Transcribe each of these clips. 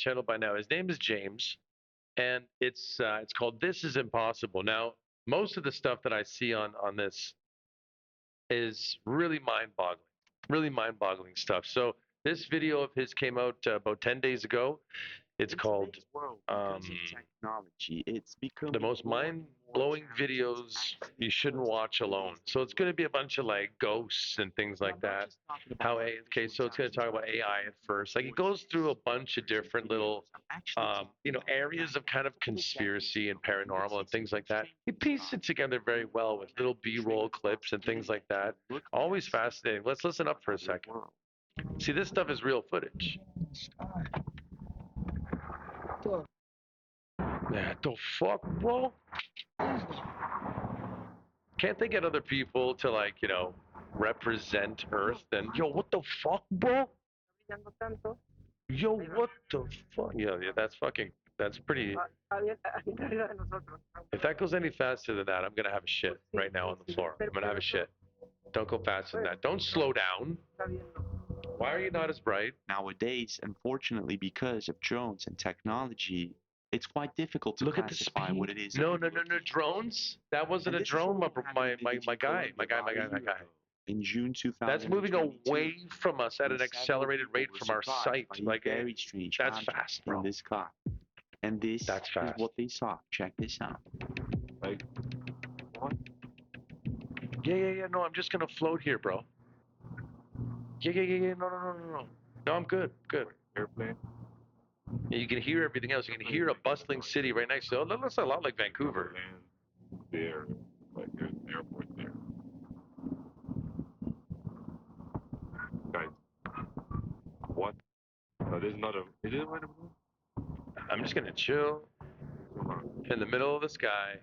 channel by now. His name is James, and it's called This Is Impossible. Now, most of the stuff that I see on this is really mind-boggling stuff. So this video of his came out about 10 days ago. It's called technology. It's become the most mind-blowing videos you shouldn't watch alone. So it's going to be a bunch of like ghosts and things like that. Okay, so it's going to talk about AI at first. Like it goes through a bunch of different little, areas of kind of conspiracy and paranormal and things like that. He pieced it together very well with little B-roll clips and things like that. Always fascinating. Let's listen up for a second. See, this stuff is real footage. Yeah, the fuck, bro? Can't they get other people to like, represent Earth? And yo, what the fuck, bro? Yo, what the fuck? Yeah, that's pretty. If that goes any faster than that, I'm gonna have a shit right now on the floor. I'm gonna have a shit. Don't go faster than that. Don't slow down. Why are you not as bright? Nowadays, unfortunately, because of drones and technology, it's quite difficult to Look at the classify speed. what it is. No, drones? That wasn't a drone, my guy. In June 2022, that's moving away from us at an accelerated rate from our sight. Like very strange that's fast, bro. In this car. And this that's fast. is what they saw. Check this out. Like, what? Yeah. No, I'm just gonna float here, bro. Yeah. No. No, I'm good. Airplane? You can hear everything else. You can hear a bustling city right next to it. That looks a lot like Vancouver. Land there, like there's an airport there. Guys, what? No, there's not a. Is it right? I'm just gonna chill in the middle of the sky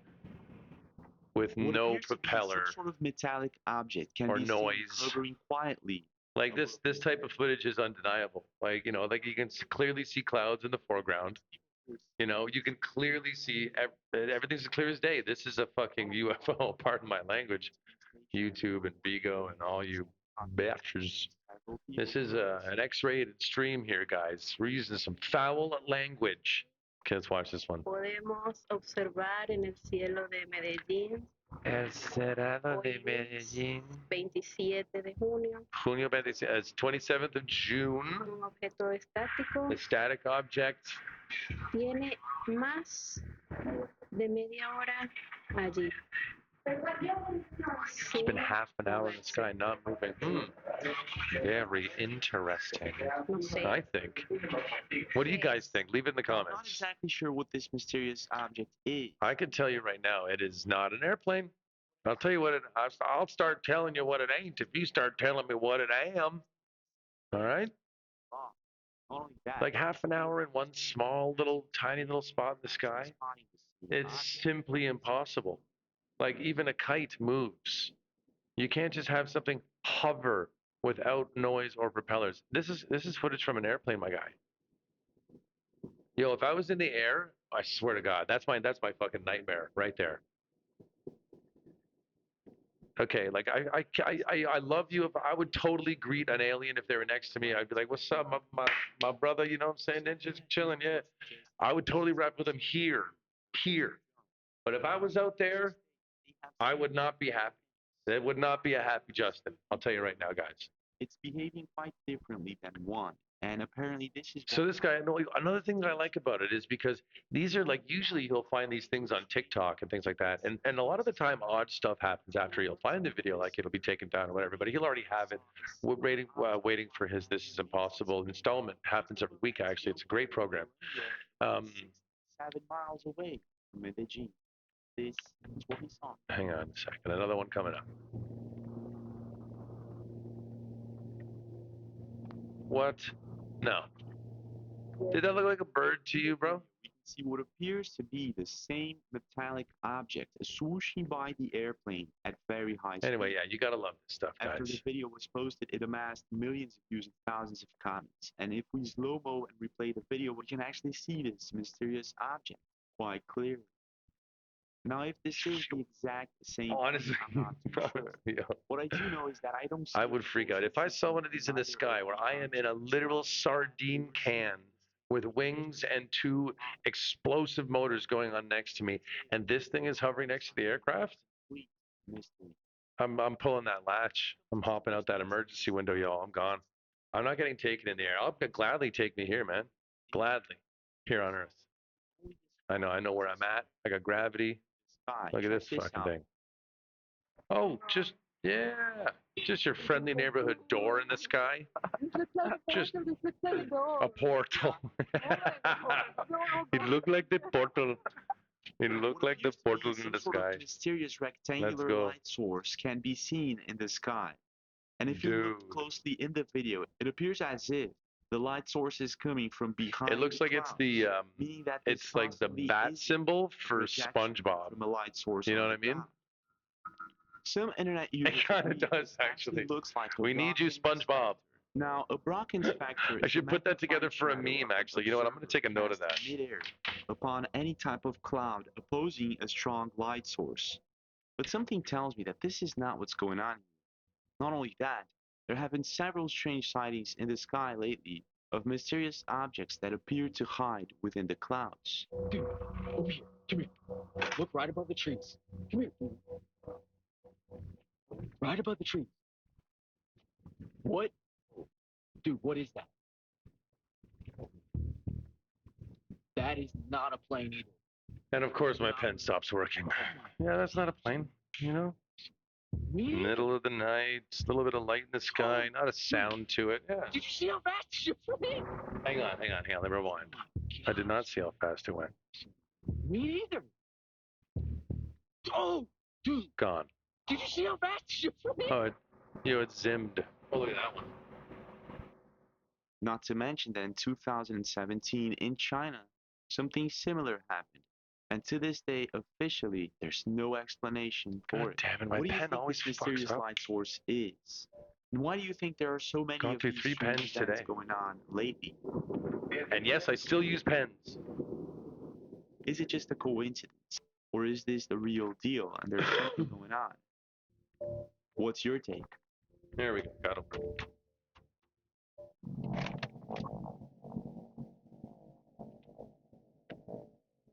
with what no propeller some sort of metallic object can or be noise hovering quietly. Like this type of footage is undeniable. Like like you can clearly see clouds in the foreground. You can clearly see everything's as clear as day. This is a fucking UFO. Pardon my language. YouTube and Vigo and all you bastards. This is an X-rated stream here, guys. We're using some foul language. Okay, let's watch this one. Podemos observar en el cielo de Medellín. El Cerrado de Medellín. 27 de junio. Junio 27, it's 27th of June. Un objeto estático. A static object. Tiene más de media hora allí. It's been half an hour in the sky, not moving. Very interesting, I think. What do you guys think? Leave it in the comments. I'm not exactly sure what this mysterious object is. I can tell you right now, it is not an airplane. I'll tell you what I'll start telling you what it ain't if you start telling me what it am. All right? Like half an hour in one small tiny little spot in the sky. It's simply impossible. Like even a kite moves. You can't just have something hover without noise or propellers. This is footage from an airplane, my guy. Yo, if I was in the air, I swear to God, that's my fucking nightmare right there. Okay, like I love you. If I would totally greet an alien if they were next to me, I'd be like, "What's up, my brother?" You know what I'm saying? Just chilling, yeah. I would totally rap with them here. But if I was out there, I would not be happy. It would not be a happy Justin. I'll tell you right now, guys. It's behaving quite differently than one. And apparently this is... So this guy, another thing that I like about it is because these are like, usually you'll find these things on TikTok and things like that. And a lot of the time odd stuff happens after you'll find the video, like it'll be taken down or whatever, but he'll already have it. We're waiting for his This Is Impossible installment. Happens every week, actually. It's a great program. 7 miles away from Medellin. This is what he saw. Hang on a second. Another one coming up. What? No. Did that look like a bird to you, bro? We can see what appears to be the same metallic object swooshing by the airplane at very high speed. Anyway, yeah, you gotta love this stuff, guys. After the video was posted, it amassed millions of views and thousands of comments. And if we slow-mo and replay the video, we can actually see this mysterious object quite clearly. Now, if this is the exact same, honestly, what I do know is that I don't see... I would freak out. If I saw one of these in the sky where I am in a literal sardine can with wings and two explosive motors going on next to me, and this thing is hovering next to the aircraft. Sweet mystery. I'm pulling that latch. I'm hopping out that emergency window, y'all. I'm gone. I'm not getting taken in the air. I'll gladly take me here, man. Gladly. Here on Earth. I know where I'm at. I got gravity. Sky. Look at Check this fucking out. thing. Oh, yeah. Just your friendly neighborhood door in the sky. Just a portal. It looked like the portal. It looked like the portal in the Sort of sky. mysterious rectangular go. light source can be seen in the sky. And if you look Dude. closely in the video, it appears as if the light source is coming from behind. It looks the like it's clouds, the meaning that this it's like the possibly bat is symbol a for projection SpongeBob. from a light source. You know on what the I mean? ground. Some internet users It kind of agree does this actually. looks like a We need you, Brocken SpongeBob. spectre. Now, a Brocken spectre I is a should put that together magnifying for a shadow meme, of an actually. You know what? I'm going to take a note of observer that. cast in midair upon any type of cloud opposing a strong light source. But something tells me that this is not what's going on here. Not only that, there have been several strange sightings in the sky lately of mysterious objects that appear to hide within the clouds. Dude, over here. Come here. Look right above the trees. Come here, dude. Right above the trees. What? Dude, what is that? That is not a plane either. And of course, my pen stops working. Yeah, that's not a plane. You know, Me? middle of the night, a little bit of light in the sky, not a sound to it. Yeah. Did you see how fast it flew? Hang on. Let me rewind. I did not see how fast it went. Me either. Oh, dude, Gone. did you see how fast it flew? Oh, it zimmed. Oh, look at that one. Not to mention that in 2017 in China, something similar happened. And to this day, officially, there's no explanation for God it. damn it, my What do you pen think always this fucks mysterious up. light source is? And why do you think there are so many Gone of through these 3 strange pens events today. going on lately? And yes, I still use pens. Is it just a coincidence? Or is this the real deal and there's something going on? What's your take? There we go. Got him.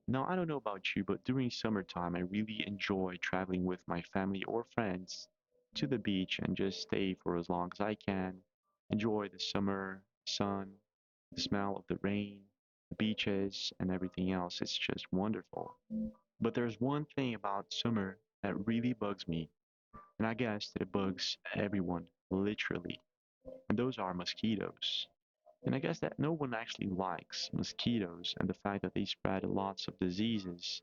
Now, I don't know about you, but during summertime, I really enjoy traveling with my family or friends to the beach and just stay for as long as I can. Enjoy the summer sun, the smell of the rain, the beaches, and everything else. It's just wonderful. But there's one thing about summer that really bugs me, and I guess that it bugs everyone, literally. And those are mosquitoes. And I guess that no one actually likes mosquitoes and the fact that they spread lots of diseases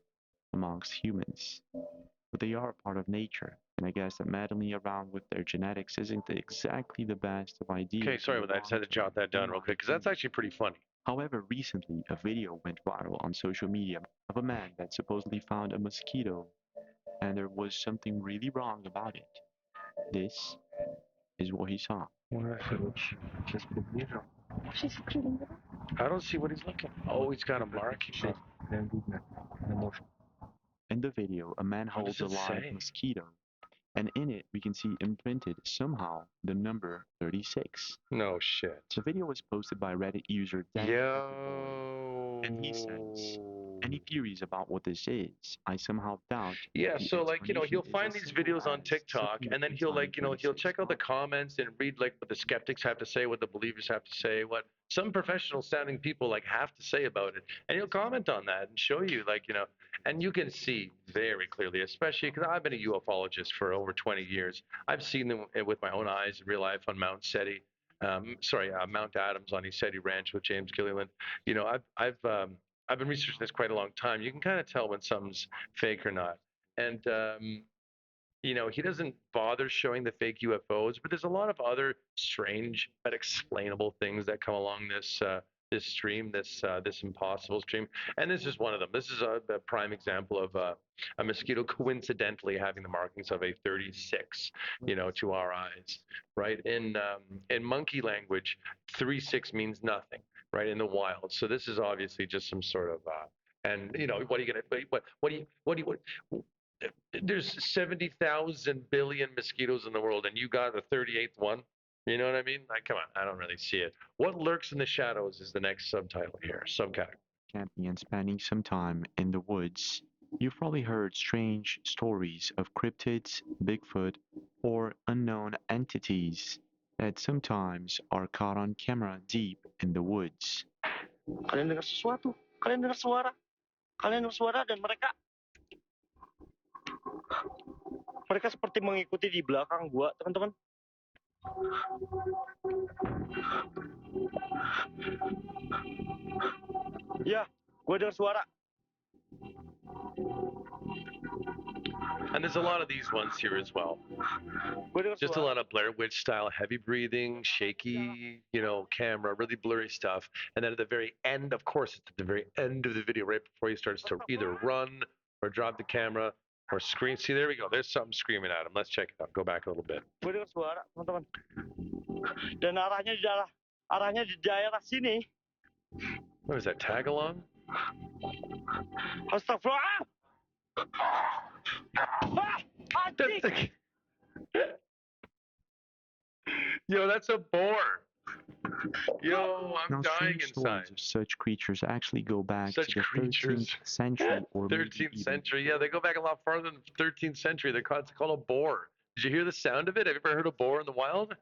amongst humans. But they are a part of nature, and I guess that meddling around with their genetics isn't exactly the best of ideas. Okay, sorry about that. I just had to jot that down real quick because that's actually pretty funny. However, recently a video went viral on social media of a man that supposedly found a mosquito, and there was something really wrong about it. This is what he saw. I don't see what he's looking. Oh, he's got a marking. In the video, a man What holds does a it live say? mosquito, and in it we can see imprinted somehow the number 36. No shit. The video was posted by Reddit user Dan, Yo. and he says, "Any theories about what this is? I somehow doubt." Yeah, the so like, he'll explanation is find as these simple videos on as TikTok something and then that he'll like, contains he'll 36 check out the marks. comments and read like what the skeptics have to say, what the believers have to say, what some professional sounding people like have to say about it. And he'll comment on that and show you like, and you can see very clearly, especially because I've been a ufologist for over 20 years. I've seen them with my own eyes in real life on Mount SETI. Mount Adams on ESETI Ranch with James Gilliland. I've been researching this quite a long time. You can kind of tell when something's fake or not. And he doesn't bother showing the fake UFOs, but there's a lot of other strange but explainable things that come along this stream, this impossible stream, and this is one of them. This is a prime example of a mosquito coincidentally having the markings of a 36, to our eyes, right? In monkey language, 36 means nothing, right? In the wild. So this is obviously just some sort of and what are you gonna what there's 70,000 billion mosquitoes in the world and you got the 38th one, You know what I mean? Like, come on, I don't really see it. What lurks in the shadows is the next subtitle here, subcategory. Camping and spending some time in the woods. You've probably heard strange stories of cryptids, Bigfoot, or unknown entities that sometimes are caught on camera deep in the woods. Kalian dengar sesuatu? Kalian dengar suara? Kalian dengar suara dan mereka seperti mengikuti di belakang gua, teman-teman. Ya, gua dengar suara. And there's a lot of these ones here as well. Gua dengar Just a suara. lot of Blair Witch style, heavy breathing, shaky, camera, really blurry stuff. And then at the very end, of course, it's at the very end of the video, right before he starts to either run or drop the camera or scream. See, there we go. There's something screaming at him. Let's check it out. Go back a little bit. Gua dengar suara, teman-teman. Dan arahnya di daerah sini. What is that, tag along? Astagfirullah. Anjing. Yo, that's a boar. Yo, I'm Now, dying strange inside. stories of such creatures actually go back Such to the creatures. 13th century or maybe 13th even century. Yeah, they go back a lot farther than the 13th century. It's called a boar. Did you hear the sound of it? Have you ever heard a boar in the wild?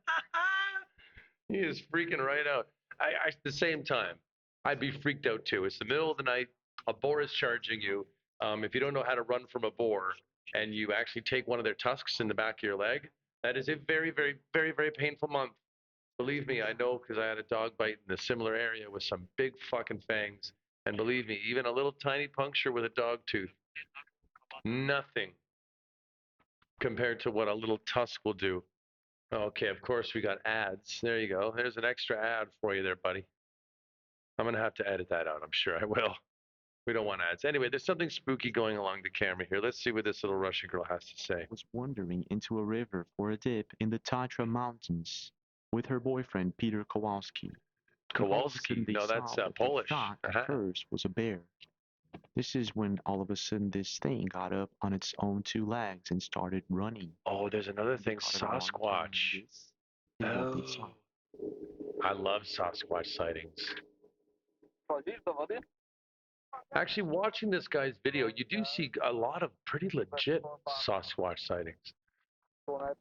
He is freaking right out. At the same time, I'd be freaked out too. It's the middle of the night. A boar is charging you. If you don't know how to run from a boar and you actually take one of their tusks in the back of your leg, that is a very, very, very, very painful month. Believe me, I know, because I had a dog bite in a similar area with some big fucking fangs. And believe me, even a little tiny puncture with a dog tooth, nothing compared to what a little tusk will do. Okay, of course we got ads. There you go. There's an extra ad for you there, buddy. I'm going to have to edit that out. I'm sure I will. We don't want ads. Anyway, there's something spooky going along the camera here. Let's see what this little Russian girl has to say. was wandering into a river for a dip in the Tatra Mountains with her boyfriend Peter Kowalski. Kowalski? No, that's Polish. At first was a bear. This is when all of a sudden this thing got up on its own two legs and started running. Oh, there's another thing, Sasquatch. Oh, I love Sasquatch sightings. Actually, watching this guy's video, you do see a lot of pretty legit Sasquatch sightings. I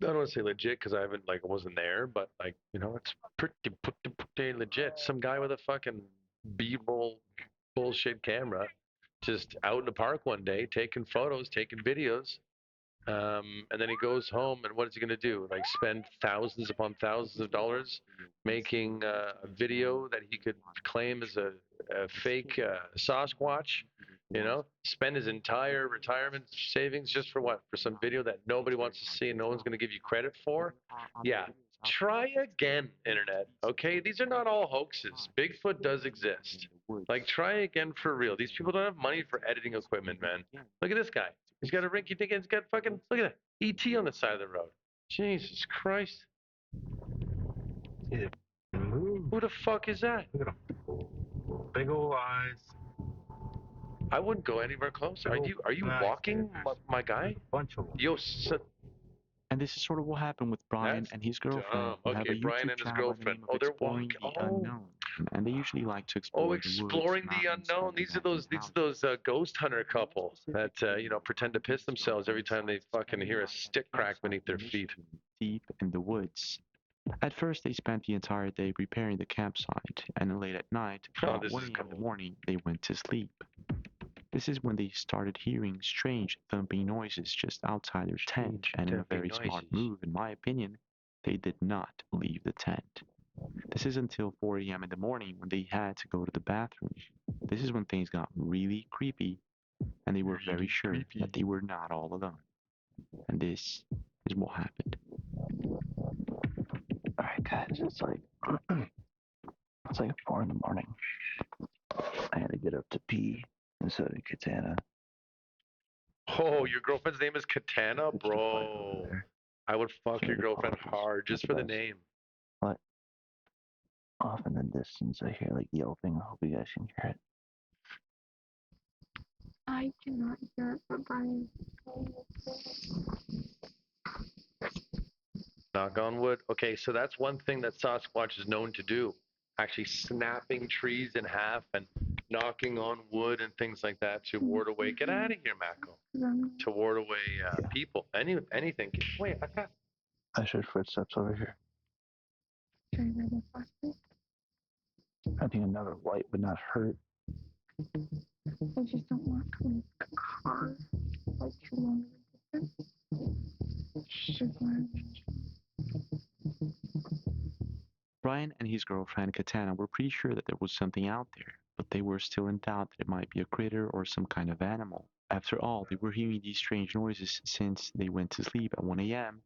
don't want to say legit because I wasn't there, but it's pretty legit. Some guy with a fucking B-roll bullshit camera just out in the park one day taking photos, taking videos. And then he goes home, and what is he going to do? Spend thousands upon thousands of dollars making a video that he could claim as a fake Sasquatch? Spend his entire retirement savings just for what? For some video that nobody wants to see and no one's going to give you credit for? Yeah. Try again, internet. Okay, these are not all hoaxes. Bigfoot does exist. Try again for real. These people don't have money for editing equipment, man. Look at this guy. He's got a rinky dink. He's got fucking, look at that. ET on the side of the road. Jesus Christ. Who the fuck is that? Look at him. Big old eyes. I wouldn't go anywhere close. Are you walking, my guy? Bunch of them. Yo, and this is sort of what happened with Brian and his girlfriend. Okay, Brian and his girlfriend. Oh, they're walking. The unknown. And they usually like to explore exploring the unknown. These are those ghost hunter couple that pretend to piss themselves every time they fucking hear a stick crack beneath their feet. Deep in the woods. At first, they spent the entire day preparing the campsite, and then late at night, about 1 a.m. in the morning, they went to sleep. This is when they started hearing strange thumping noises just outside their tent, and in a very smart move, in my opinion, they did not leave the tent. This is until 4 a.m. in the morning when they had to go to the bathroom. This is when things got really creepy, and they were very sure that they were not all alone. And this is what happened. Alright guys, it's like 4 in the morning. I had to get up to pee, and so did Katana. Oh, your girlfriend's name is Katana? Bro, I would fuck your girlfriend hard just for the name. What? Off in the distance I hear yelping. I hope you guys can hear it. I cannot hear it, but Brian. Knock on wood. Okay, so that's one thing that Sasquatch is known to do. Actually snapping trees in half and knocking on wood and things like that to ward away. Get out of here, Mako. To ward away people. Anything. Wait, I got. I heard footsteps over here. I think another light would not hurt. I just don't want to leave the car like too long of a distance. Brian and his girlfriend Katana were pretty sure that there was something out there, but they were still in doubt that it might be a critter or some kind of animal. After all, they were hearing these strange noises since they went to sleep at 1 a.m.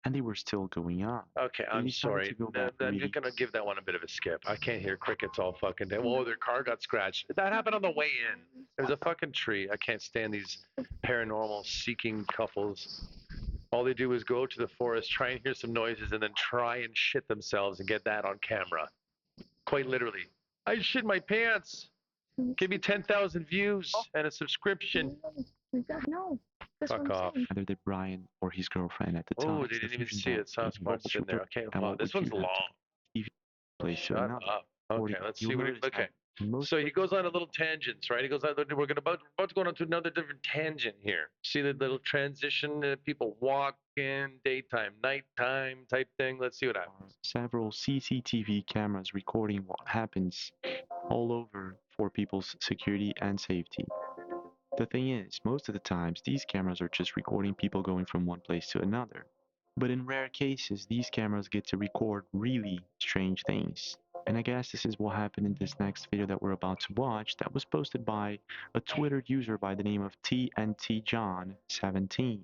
and they were still going on. Okay, They I'm decided sorry. to go back I'm and just gonna give that one a bit of a skip. I can't hear crickets all fucking day. Oh, their car got scratched. That happened on the way in. There was a fucking tree. I can't stand these paranormal seeking couples. All they do is go to the forest, try and hear some noises, and then try and shit themselves and get that on camera. Quite literally. I shit my pants. Give me 10,000 views and a subscription. No. Fuck off. Either did Brian or his girlfriend at the time. Oh, they didn't even see it. Sasquatch in there. Okay, And wow, what this would one's you have long. to place to Shut another? up. Okay, let's see You'll what he, notice okay. that most So he goes on a little tangents, right? He goes on, we're about to go on to another different tangent here. See the little transition, people walking, daytime, nighttime type thing. Let's see what happens. several CCTV cameras recording what happens all over for people's security and safety. The thing is, most of the times, these cameras are just recording people going from one place to another. But in rare cases, these cameras get to record really strange things. And I guess this is what happened in this next video that we're about to watch that was posted by a Twitter user by the name of TNTJohn17.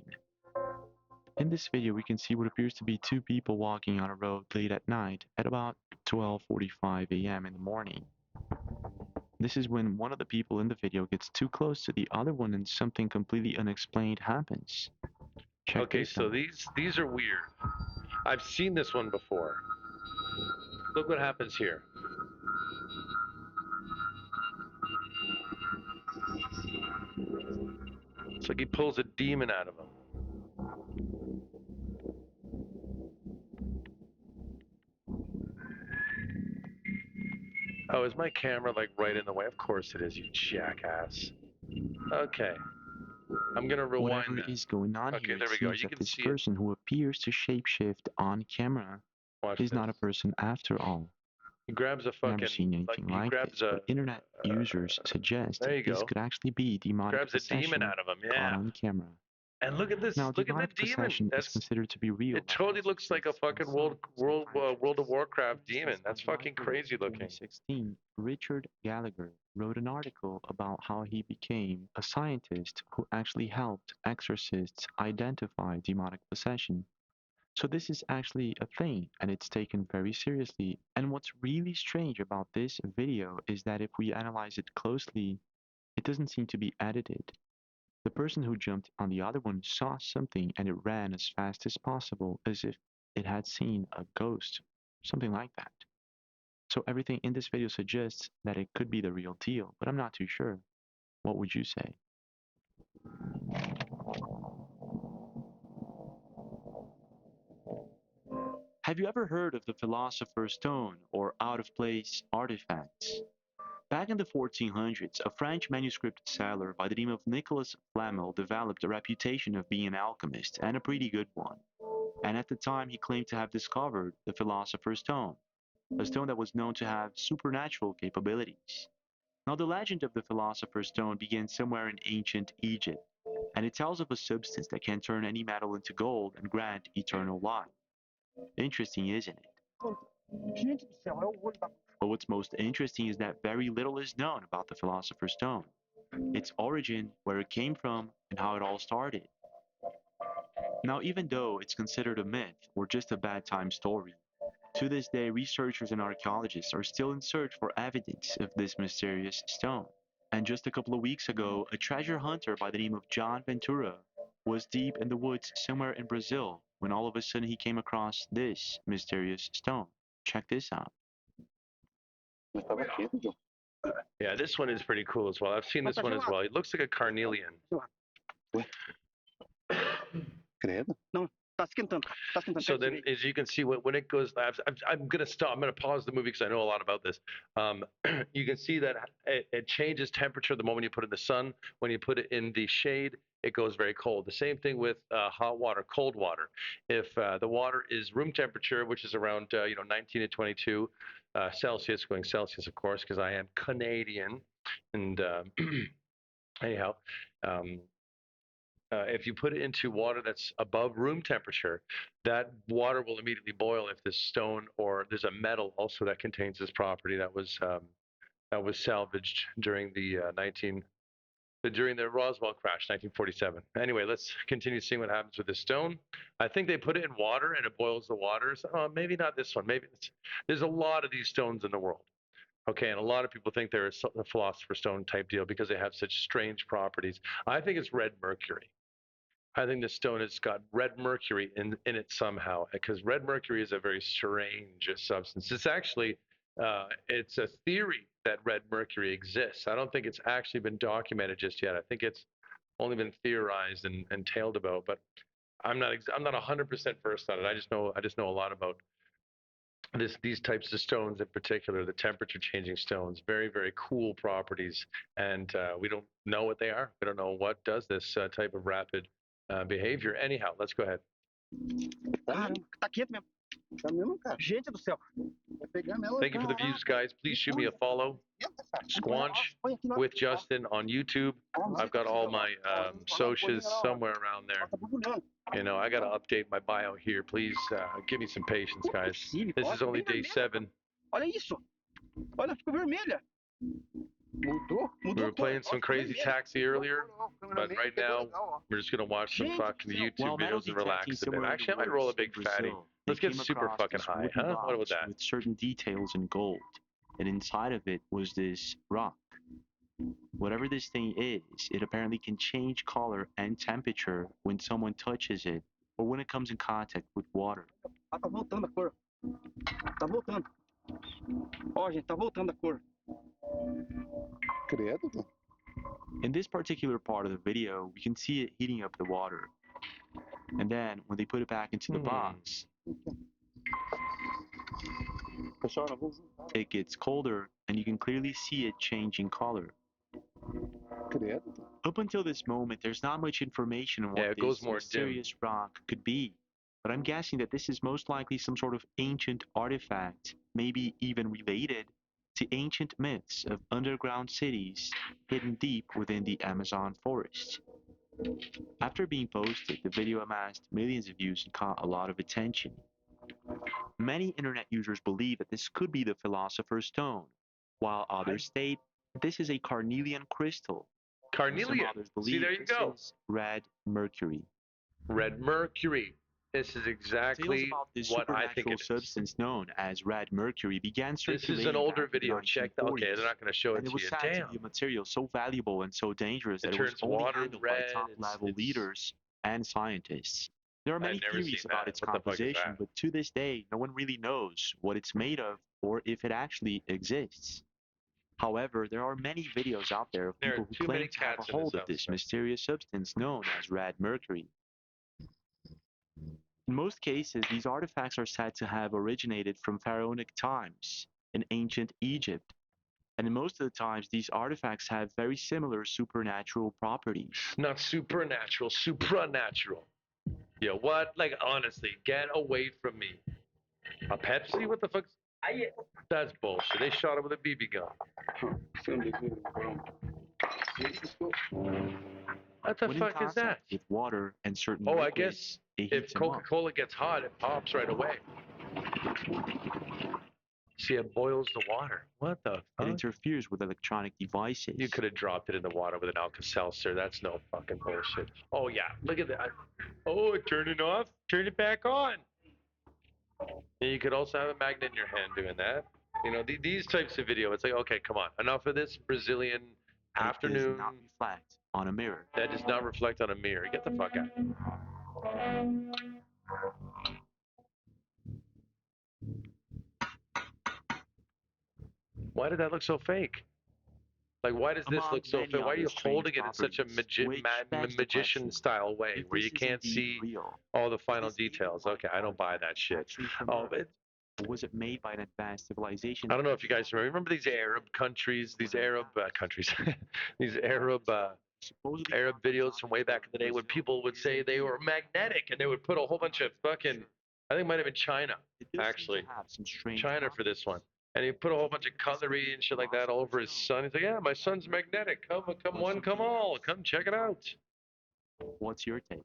In this video, we can see what appears to be two people walking on a road late at night at about 12:45 a.m. in the morning. This is when one of the people in the video gets too close to the other one and something completely unexplained happens. Check Okay, this so out. these are weird. I've seen this one before. Look what happens here. It's like he pulls a demon out of him. Oh, is my camera like right in the way? Of course it is, you jackass. Okay. I'm gonna rewind Whatever that. is going on Okay, here, there it we go. seems You that can this see it. person who appears to shapeshift on camera Watch is this. not a person after all. He grabs a I've fucking, never seen anything he like grabs this, a, but internet users suggest there that you this go. could actually be demonic Grabs a demon possession out of him, caught yeah. on camera. And look at this. Now, Look at the demonic demon. possession is That's considered to be real. it. Totally looks like a fucking World of Warcraft demon. That's fucking crazy looking. 2016, Richard Gallagher wrote an article about how he became a scientist who actually helped exorcists identify demonic possession. So this is actually a thing, and it's taken very seriously. And what's really strange about this video is that if we analyze it closely, it doesn't seem to be edited. The person who jumped on the other one saw something and it ran as fast as possible, as if it had seen a ghost, something like that. So everything in this video suggests that it could be the real deal, but I'm not too sure. What would you say? Have you ever heard of the Philosopher's Stone or out-of-place artifacts? Back in the 1400s, a French manuscript seller by the name of Nicolas Flamel developed a reputation of being an alchemist, and a pretty good one. And at the time, he claimed to have discovered the Philosopher's Stone, a stone that was known to have supernatural capabilities. Now, the legend of the Philosopher's Stone begins somewhere in ancient Egypt, and it tells of a substance that can turn any metal into gold and grant eternal life. Interesting, isn't it? But what's most interesting is that very little is known about the Philosopher's Stone, its origin, where it came from, and how it all started. Now, even though it's considered a myth or just a bad time story, to this day researchers and archaeologists are still in search for evidence of this mysterious stone. And just a couple of weeks ago, a treasure hunter by the name of John Ventura was deep in the woods somewhere in Brazil when all of a sudden he came across this mysterious stone. Check this out. Yeah, this one is pretty cool as well. I've seen this one as well. It looks like a carnelian. Não, Tá esquentando. Tá esquentando. So Quer then, dizer, as you can see, when it goes, I'm going to stop. I'm going to pause the movie because I know a lot about this. You can see that it changes temperature the moment you put it in the sun. When you put it in the shade, it goes very cold. The same thing with hot water, cold water. If the water is room temperature, which is around 19 to 22 Celsius, going Celsius, of course, because I am Canadian. And anyhow, if you put it into water that's above room temperature, that water will immediately boil if there's stone or there's a metal also that contains this property that was salvaged during the during the Roswell crash, 1947. Anyway, let's continue seeing what happens with this stone. I think they put it in water and it boils the water. So, maybe not this one. Maybe there's a lot of these stones in the world. Okay, and a lot of people think they're a philosopher's stone type deal because they have such strange properties. I think it's red mercury. I think this stone has got red mercury in it somehow, because red mercury is a very strange substance. It's actually, it's a theory that red mercury exists. I don't think it's actually been documented just yet. I think it's only been theorized and taled about, but I'm not 100% versed on it. I just know a lot about these types of stones in particular, the temperature changing stones, very, very cool properties. And we don't know what they are. We don't know what does this type of rapid behavior. Anyhow, let's go ahead. caramba, tá quente mesmo. Tá mesmo, cara. Gente do céu. Vai pegar nela. Thank you for the views, guys. Please shoot me a follow. Squanch with Justin on YouTube. I've got all my socials somewhere around there. I got to update my bio here. Please give me some patience, guys. This is only day 7. Olha isso. Olha, ficou vermelha. Mudou? We were playing some crazy taxi earlier, but right now we're just gonna watch some fucking YouTube videos and relax a bit. Actually, I might roll a big fatty. Let's get super fucking high, huh? What about that? With certain details in gold, and inside of it was this rock. Whatever this thing is, it apparently can change color and temperature when someone touches it or when it comes in contact with water. Ah, tá voltando a cor. Tá voltando. Ó, gente, tá voltando a cor. Credo. In this particular part of the video, we can see it heating up the water. And then when they put it back into the box, it gets colder and you can clearly see it changing color. Credo. Up until this moment, there's not much information on what this mysterious rock could be. But I'm guessing that this is most likely some sort of ancient artifact, maybe even related to ancient myths of underground cities hidden deep within the Amazon forest. After being posted, the video amassed millions of views and caught a lot of attention. Many internet users believe that this could be the Philosopher's Stone, while others state that this is a carnelian crystal. Carnelian. Some others believe See, there you go. This is red mercury. Red mercury. This is exactly about this what I think it is. substance known as red mercury began circulating. This is an older back in the video. Check that. Okay, they're not going to show it and to it was you. said Damn. to be a material so valuable and so dangerous that it was turns only water handled red. by top-level leaders and scientists. There are many I've never theories seen about that. its What the fuck is composition, that? but to this day, no one really knows what it's made of or if it actually exists. However, there are many videos out there of There are people who too claim many to have cats a in this hold of house, this man. mysterious substance known as red mercury. In most cases, these artifacts are said to have originated from pharaonic times in ancient Egypt. And in most of the times, these artifacts have very similar supernatural properties. Not supernatural, supranatural. Yo, what? Like, honestly, get away from me. A Pepsi? What the fuck? That's bullshit. They shot it with a BB gun. What the When fuck in is that? contact with water and certain Oh, I liquids, guess it if heats them up. Coca-Cola gets hot, it pops right away. See, it boils the water. What the It fuck? interferes with electronic devices. You could have dropped it in the water with an Alka-Seltzer. That's no fucking bullshit. Oh, yeah. Look at that. Oh, turn it off. Turn it back on. And you could also have a magnet in your hand doing that. These types of video, it's like, okay, come on. Enough of this Brazilian afternoon. It does not reflect on a mirror. That does not reflect on a mirror. Get the fuck out. Why did that look so fake? Like, why does this Among look so many fit? Why are other you strange holding it in such a properties, which begs the magician question, style way if where this you is can't indeed see real, all the is final this alien details? life Okay, I don't buy that shit. actually from Oh, Earth, or was it made by an advanced civilization? I don't know if you guys remember these Arab countries, these Arab countries, these Supposedly Arab found by videos from way back in the day when Brazil, people would is say they indeed were magnetic and they would put a whole bunch of fucking, I think it might have been China, it does seem actually, to have some strange China for this one. And he put a whole bunch of cutlery and shit like that all over his son. He's like, yeah, my son's magnetic. Come one, come all. Come check it out. What's your take?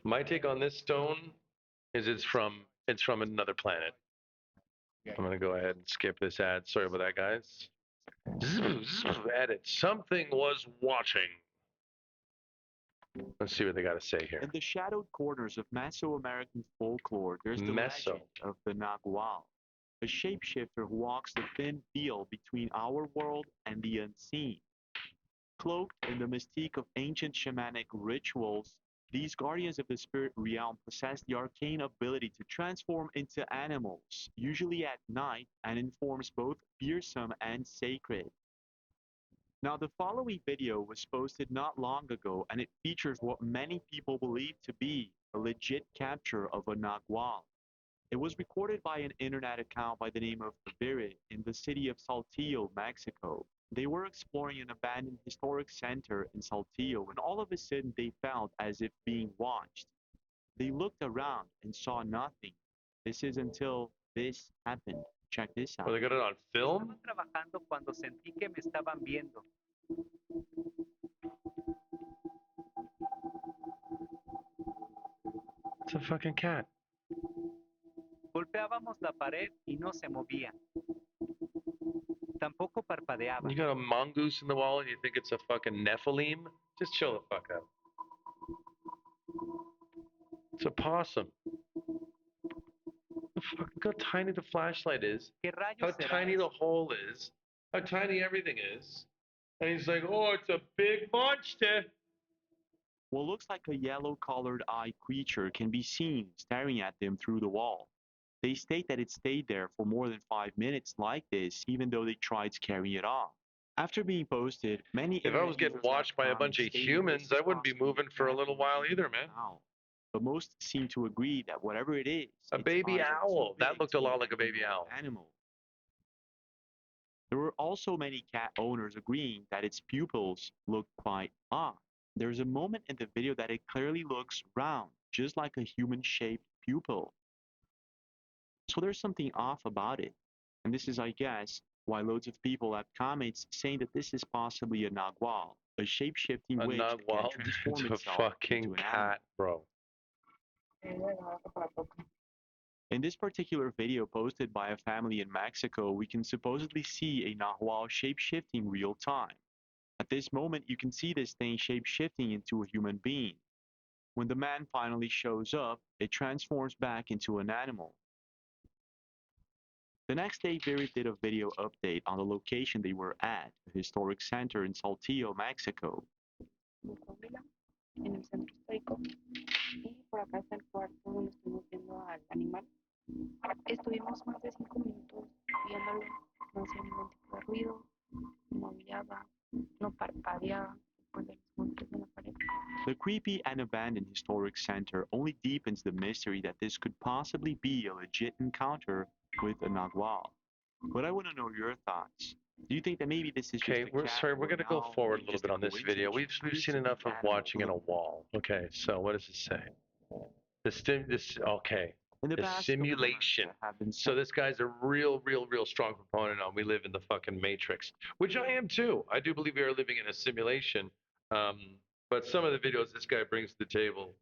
My take on this stone is it's from another planet. I'm gonna go ahead and skip this ad. Sorry about that, guys. Edit. Something was watching. Let's see what they got to say here. In the shadowed corners of Mesoamerican folklore, there's the Meso. legend of the Nagual, a shapeshifter who walks the thin veil between our world and the unseen. Cloaked in the mystique of ancient shamanic rituals, these guardians of the spirit realm possess the arcane ability to transform into animals, usually at night, and in forms both fearsome and sacred. Now, the following video was posted not long ago, and it features what many people believe to be a legit capture of a Nagual. It was recorded by an internet account by the name of Vire in the city of Saltillo, Mexico. They were exploring an abandoned historic center in Saltillo when all of a sudden they felt as if being watched. They looked around and saw nothing. This is until this happened. Check this out. Well, they got it on film? Estaba trabajando cuando sentí que me estaban viendo. It's a fucking cat. Golpeábamos la pared y no se movía. Tampoco parpadeaba. You got a mongoose in the wall and you think it's a fucking Nephilim? Just chill the fuck out. It's a possum. Fuck, look how tiny the flashlight is. ¿Qué rayos How será tiny eso? the hole is. How tiny everything is. And he's like, oh, it's a big monster. What looks like a yellow-colored eye creature can be seen staring at them through the wall. They state that it stayed there for more than 5 minutes like this, even though they tried scaring it off. After being posted, many If I was getting watched by a bunch of humans, I wouldn't be moving for a little while either, man. But most seem to agree that whatever it is, A its baby eyes are too owl. That big looked to a lot be like a baby any owl. animal. There were also many cat owners agreeing that its pupils looked quite odd. There's a moment in the video that it clearly looks round, just like a human-shaped pupil. So there's something off about it. And this is, I guess, why loads of people have comments saying that this is possibly a Nagual, a shape-shifting A witch that can narwhal transform into a itself fucking into an animal. cat, bro. In this particular video posted by a family in Mexico, we can supposedly see a Nahual shape-shifting real time. At this moment, you can see this thing shape-shifting into a human being. When the man finally shows up, it transforms back into an animal. The next day, Viri did a video update on the location they were at, a historic center in Saltillo, Mexico. En el centro histórico y por acá está el cuarto donde estuvimos viendo al animal. Estuvimos más de 5 minutos viéndolo, no hacía ningún tipo de ruido, no aullaba, no parpadeaba después de los golpes en la pared. The creepy and abandoned historic center only deepens the mystery that this could possibly be a legit encounter with a Nagual. But I want to know your thoughts. Do you think that maybe this is Okay, just a cat we're or gonna go an owl, forward a maybe little just bit on this video. coincidence? We've Could seen it enough be of animal watching in a look? wall. Okay, so what does it say? Okay. In the The past, simulation. governments have been So this guy's a real strong proponent on we live in the fucking matrix, which I am too. I do believe we are living in a simulation. But some of the videos this guy brings to the table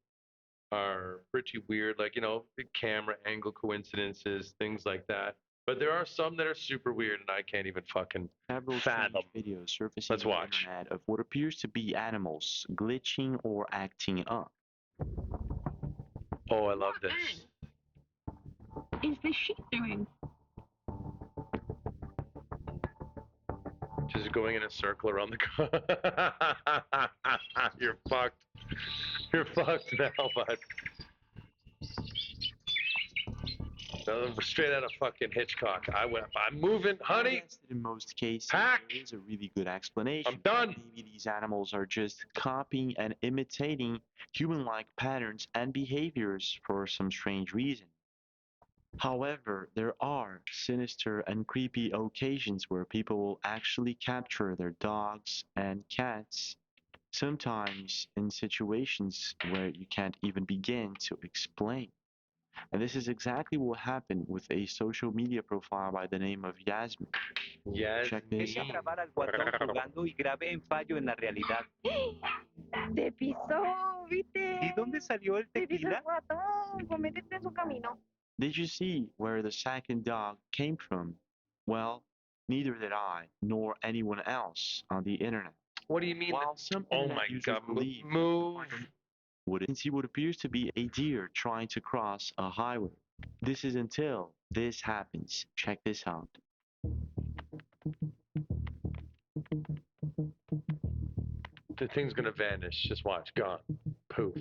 are pretty weird, like, you know, the camera angle coincidences, things like that. But there are some that are super weird and I can't even fucking several fathom. strange videos surfacing Let's on the watch. internet of what appears to be animals glitching or acting up. Oh, I love this. Is this sheep doing? Just going in a circle around the car. You're fucked. You're fucked now, bud. Straight out of fucking Hitchcock. I'm moving, honey. Yes, in most cases, Pack. there is a really good explanation. I'm done. Maybe these animals are just copying and imitating human-like patterns and behaviors for some strange reason. However, there are sinister and creepy occasions where people will actually capture their dogs and cats, sometimes in situations where you can't even begin to explain. And this is exactly what happened with a social media profile by the name of Yasmin. Yes. Check this Empecé a out. grabar al guatón jugando y grabé en fallo en la realidad. Te pisó, ¿Y ¿viste? dónde salió el Te pisó el tequila? guatón. Pues métete en su camino. Did you see where the second dog came from? Well, neither did I, nor anyone else on the internet. What do you mean? While some Oh internet my users God! believe Move. would see what appears to be a deer trying to cross a highway. This is until this happens. Check this out. The thing's gonna vanish. Just watch. Gone. Poof.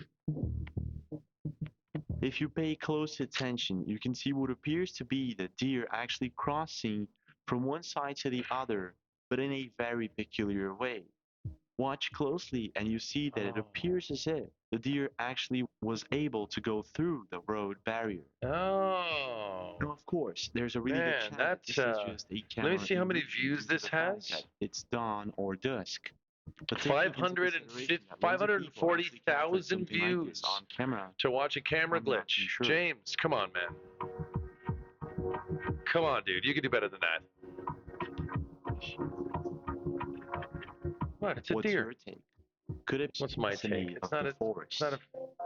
If you pay close attention, you can see what appears to be the deer actually crossing from one side to the other, but in a very peculiar way. Watch closely and you see that it appears as if the deer actually was able to go through the road barrier. Oh. Now, of course, there's a really Man, good chance that this that's, is just a let camera me see how many illusion views due to this the fact has. that it's dawn or dusk. But taking into 550 consideration that loads of people actually captured 540,000 something like this views on camera, to watch a camera I'm not glitch. too sure. James, come on, man. Come on, dude. You can do better than that. What? It's a What's deer. your take? Could it be What's my destiny take? of the forest? It's not a.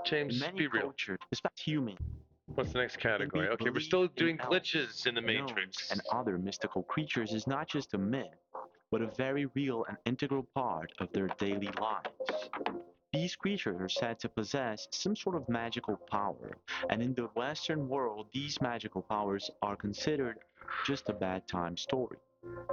James, In many be real. cultures, especially human, What's the next category? belief Okay, we're still in doing elves, glitches in the gnomes, Matrix. and other mystical creatures is not just a myth, but a very real and integral part of their daily lives. These creatures are said to possess some sort of magical power, and in the Western world, these magical powers are considered just a bad time story.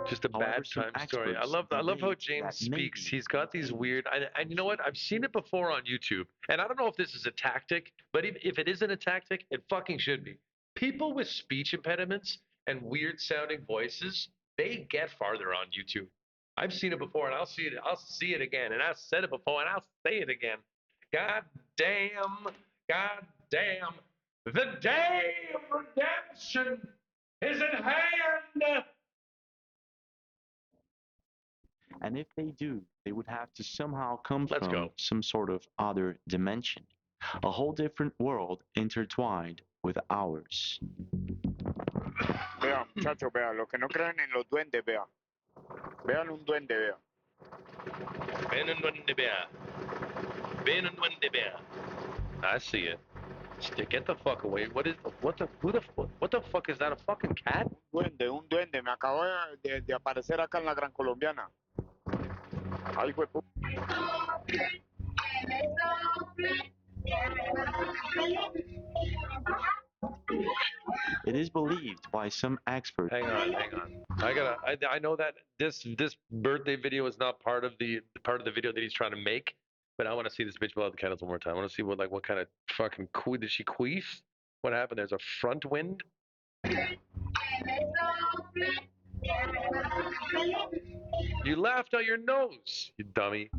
Just a However, bad some time story. I experts love how believe James that speaks. maybe He's got these weird. And you know what? I've seen it before on YouTube, and I don't know if this is a tactic, but if it isn't a tactic, it fucking should be. People with speech impediments and weird sounding voices, they get farther on YouTube. I've seen it before, and I'll see it again, and I've said it before, and I'll say it again. God damn, the day of redemption is at hand. And if they do, they would have to somehow come Let's from go. some sort of other dimension, a whole different world intertwined with ours. Vea, muchachos, vea, los que no creen en los duendes, vea. Vean un duende, vea. Ven un duende bear. Ven un duende bear. I see it. Get the fuck away. What the fuck is that? A fucking cat? Un duende, me acabo de aparecer acá en la Gran Colombiana. Ay, fue It is believed by some experts. Hang on. I know that this birthday video is not part of the video that he's trying to make, but I want to see this bitch blow out the candles one more time. I want to see what kind of fucking did she queef? What happened? There's a front wind. You laughed out your nose, you dummy.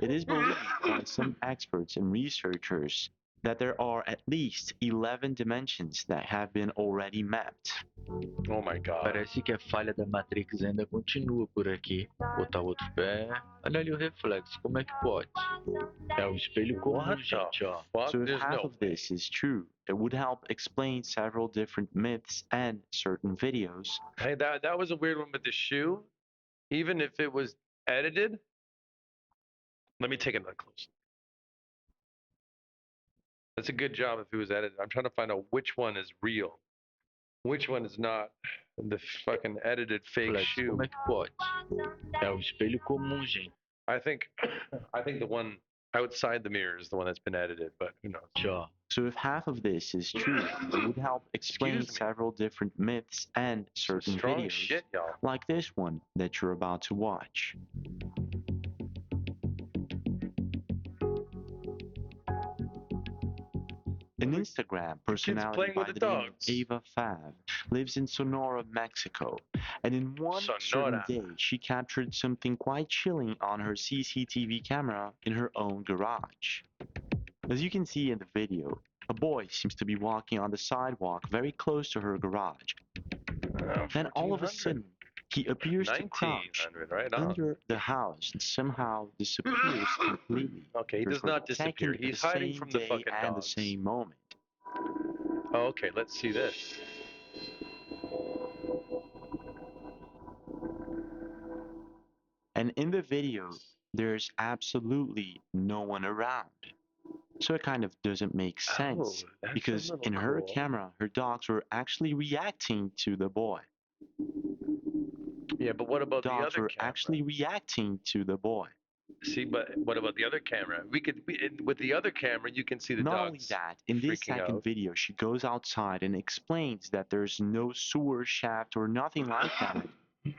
It is believed by some experts and researchers that there are at least 11 dimensions that have been already mapped. Oh my god. Parece que a falha da Matrix ainda continua por aqui. Botar o outro pé. Olha ali o reflexo, como é que pode? É o espelho comum, What gente, the ó. fuck? So if There's half no of this is true, it would help explain several different myths and certain videos. Hey, that was a weird one with the shoe. Even if it was edited, let me take another close. That's a good job if it was edited. I'm trying to find out which one is real, which one is not. The fucking edited fake Reflexo, shoe. como é que pode? É o espelho comum, gente. I think the one outside the mirror is the one that's been edited, but who knows? Ó. So if half of this is true, it would help explain Excuse me. several different myths and certain Strong videos, shit, y'all. like this one that you're about to watch. An Instagram personality playing with by the the name of dogs. Ava Fav lives in Sonora, Mexico, and in one certain Sonora. day she captured something quite chilling on her CCTV camera in her own garage. As you can see in the video, a boy seems to be walking on the sidewalk very close to her garage. Then all of a 1400. sudden, he appears to crouch 1900, right on. under the house and somehow disappears completely. Okay, he There's does not disappear. second, He's the hiding same from the day fucking and the dogs. same moment. Oh, okay, let's see this. And in the video, there's absolutely no one around. So it kind of doesn't make sense that's a because little in her cool. camera, her dogs were actually reacting to the boy. Yeah, but what about the Dogs other were camera? actually reacting to the boy. See, but what about the other camera? With the other camera, you can see the Not only dogs that, in this freaking second out. video, she goes outside and explains that there's no sewer shaft or nothing like that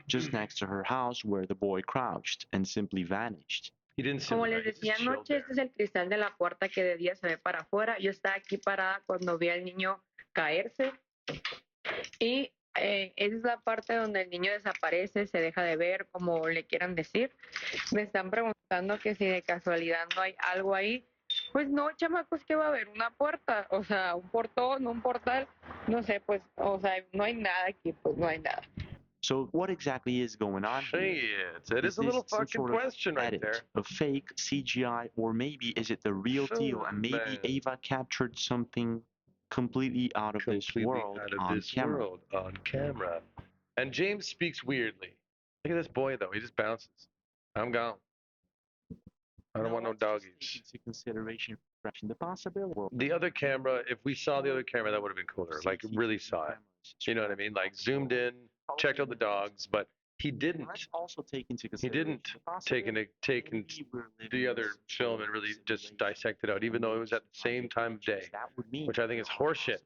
just next to her house where the boy crouched and simply vanished. He didn't Como simply les he just decía chilled anoche, there. este es el cristal de la puerta que de día se ve para afuera. Yo estaba aquí parada cuando vi al niño caerse y esa es la parte donde el niño desaparece, se deja de ver, como le quieran decir. Me están preguntando que si de casualidad no hay algo ahí. Pues no, chamacos, ¿qué va a haber? Una puerta, o sea, un portón, un portal, no sé, pues, o sea, no hay nada aquí, pues no hay nada. So what exactly is going on here? Shit, it is a little this some fucking sort of question right edit, there. a fake CGI, or maybe is it the real deal and maybe Man. Ava captured something completely out of this world out of on this camera? world on camera. And James speaks weirdly. Look at this boy though; he just bounces. I'm gone. I don't Now, want no let's just doggies. take into consideration the possibility. The other camera, if we saw the other camera, that would have been cooler. Like really saw it. You know what I mean? Like zoomed in, checked out the dogs, but he didn't. Let's also take into He consideration didn't take the other film and really just dissect it out, even though it was at the same time of day, that would mean which I think is horseshit.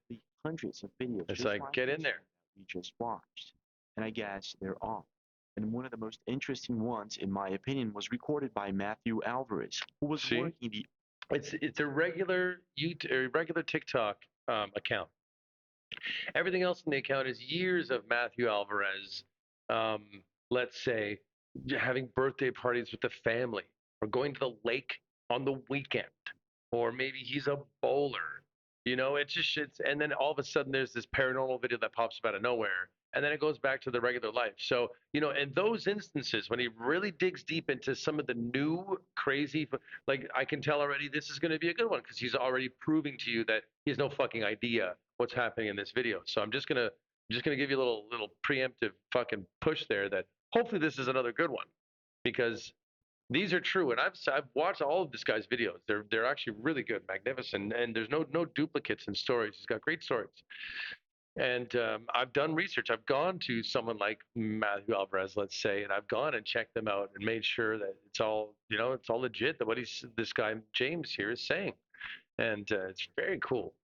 hundreds of videos. It's just like, get in this there. one that we just watched, and I guess there are. And one of the most interesting ones, in my opinion, was recorded by Matthew Alvarez, who was See? working the. It's a regular YouTube, a regular TikTok account. Everything else in the account is years of Matthew Alvarez, let's say, having birthday parties with the family, or going to the lake on the weekend, or maybe he's a bowler. You know, it's just shits. And then all of a sudden, there's this paranormal video that pops up out of nowhere, and then it goes back to the regular life. So, you know, in those instances, when he really digs deep into some of the new crazy, like I can tell already, this is going to be a good one because he's already proving to you that he has no fucking idea what's happening in this video. So I'm just gonna give you a little preemptive fucking push there that hopefully this is another good one because these are true, and I've watched all of this guy's videos. They're actually really good, magnificent, and there's no duplicates in stories. He's got great stories. And I've done research. I've gone to someone like Matthew Alvarez, let's say, and I've gone and checked them out and made sure that it's all, you know, it's all legit. That what this guy James here is saying, and it's very cool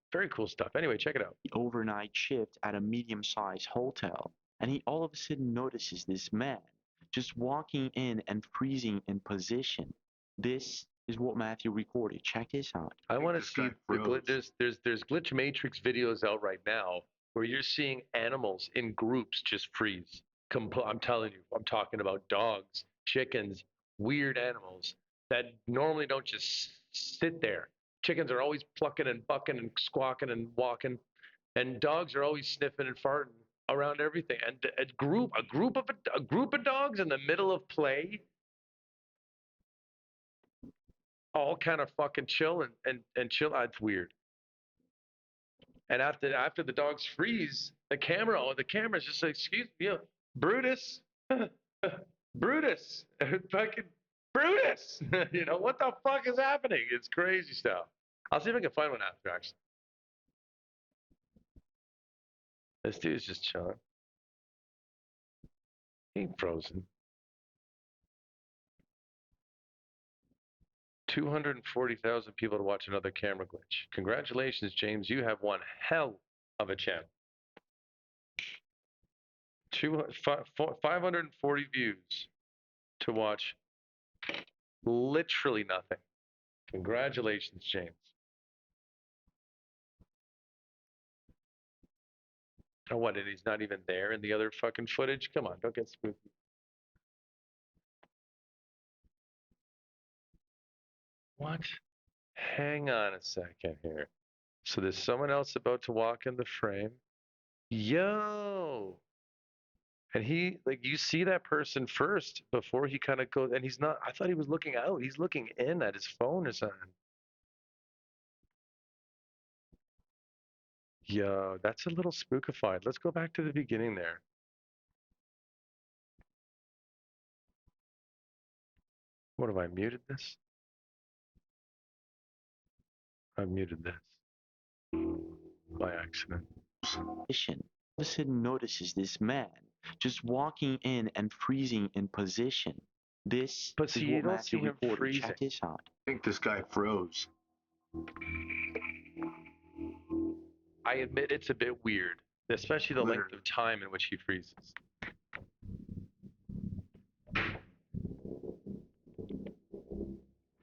stuff. Anyway, check it out. Overnight shift at a medium-sized hotel, and he all of a sudden notices this man just walking in and freezing in position. This is what Matthew recorded. Check this out. I want to see there's Glitch Matrix videos out right now where you're seeing animals in groups just freeze. I'm telling you, I'm talking about dogs, chickens, weird animals that normally don't just sit there. Chickens are always plucking and bucking and squawking and walking, and dogs are always sniffing and farting around everything. And a group of dogs in the middle of play, all kind of fucking chill and chill. It's weird. And after the dogs freeze, the camera's just like, excuse me, you know, Brutus, Brutus, fucking Brutus. You know, what the fuck is happening? It's crazy stuff. I'll see if I can find one after, actually. This dude's just chilling. He ain't frozen. 240,000 people to watch another camera glitch. Congratulations, James. You have one hell of a channel. 540 views to watch literally nothing. Congratulations, James. Oh, what? And he's not even there in the other fucking footage? Come on, don't get spooky. What? Hang on a second here. So there's someone else about to walk in the frame. Yo. And he, like, you see that person first before he kind of goes, and he's not, I thought he was looking out. He's looking in at his phone or something. Yo, that's a little spookified. Let's go back to the beginning there. What have I muted this? I've muted this by accident. All of a sudden notices this man just walking in and freezing in position. This But is see, what you don't see Matthew him reported. freezing. Check this out. I think this guy froze. I admit it's a bit weird, especially the length Literally. of time in which he freezes.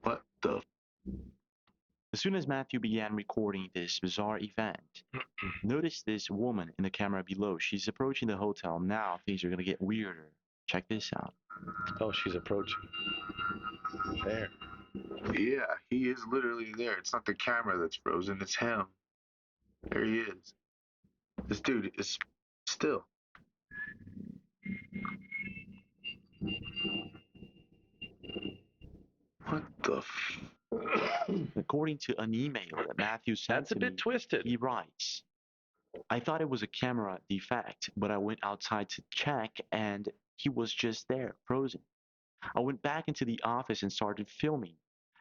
What the? As soon as Matthew began recording this bizarre event, notice this woman in the camera below. She's approaching the hotel. Now things are going to get weirder. Check this out. Oh, she's approaching. There. Yeah, he is literally there. It's not the camera that's frozen, it's him. There he is. This dude is still. What the According to an email that Matthew sent That's a to bit me, twisted. he writes, I thought it was a camera defect, but I went outside to check and he was just there, frozen. I went back into the office and started filming.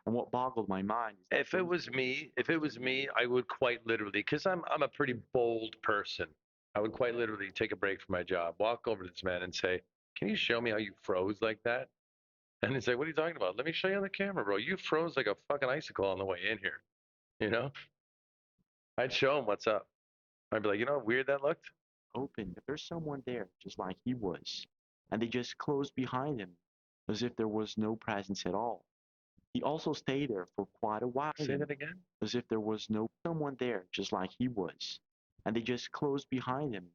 And what boggled my mind is that If it was me, I would quite literally, because I'm a pretty bold person. I would quite literally take a break from my job, walk over to this man and say, "Can you show me how you froze like that?" And he's like, "What are you talking about? Let me show you on the camera, bro. You froze like a fucking icicle on the way in here." You know? I'd show him what's up. I'd be like, "You know how weird that looked?" open, if there's someone there just like he was, and they just closed behind him as if there was no presence at all. He also stayed there for quite a while, Say that again. as if there was no someone there just like he was, and they just closed behind him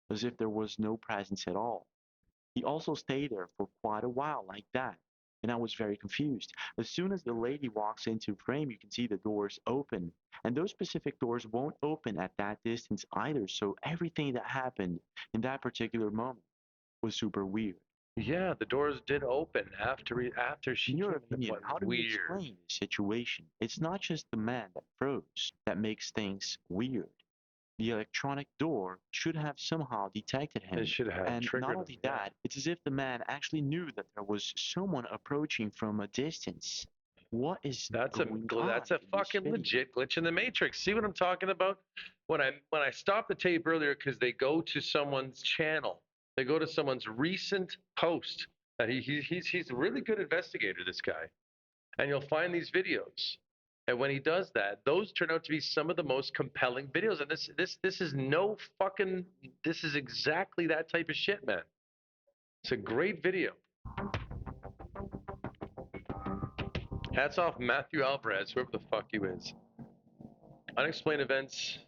as if there was no presence at all. He also stayed there for quite a while like that, and I was very confused. As soon as the lady walks into frame, you can see the doors open, and those specific doors won't open at that distance either, so everything that happened in that particular moment was super weird. Yeah, the doors did open after she In your came in. opinion, What, how do we weird. explain the situation? It's not just the man that froze that makes things weird. The electronic door should have somehow detected him. It should have And triggered not him, only yeah. that, it's as if the man actually knew that there was someone approaching from a distance. What is That's a going on that's a in this fucking video? legit glitch in the matrix. See what I'm talking about? When I stopped the tape earlier because they go to someone's channel, they go to someone's recent post. And he's a really good investigator, this guy. And you'll find these videos. And when he does that, those turn out to be some of the most compelling videos. And this is no fucking, this is exactly that type of shit, man. It's a great video. Hats off Matthew Alvarez, whoever the fuck you is. Unexplained events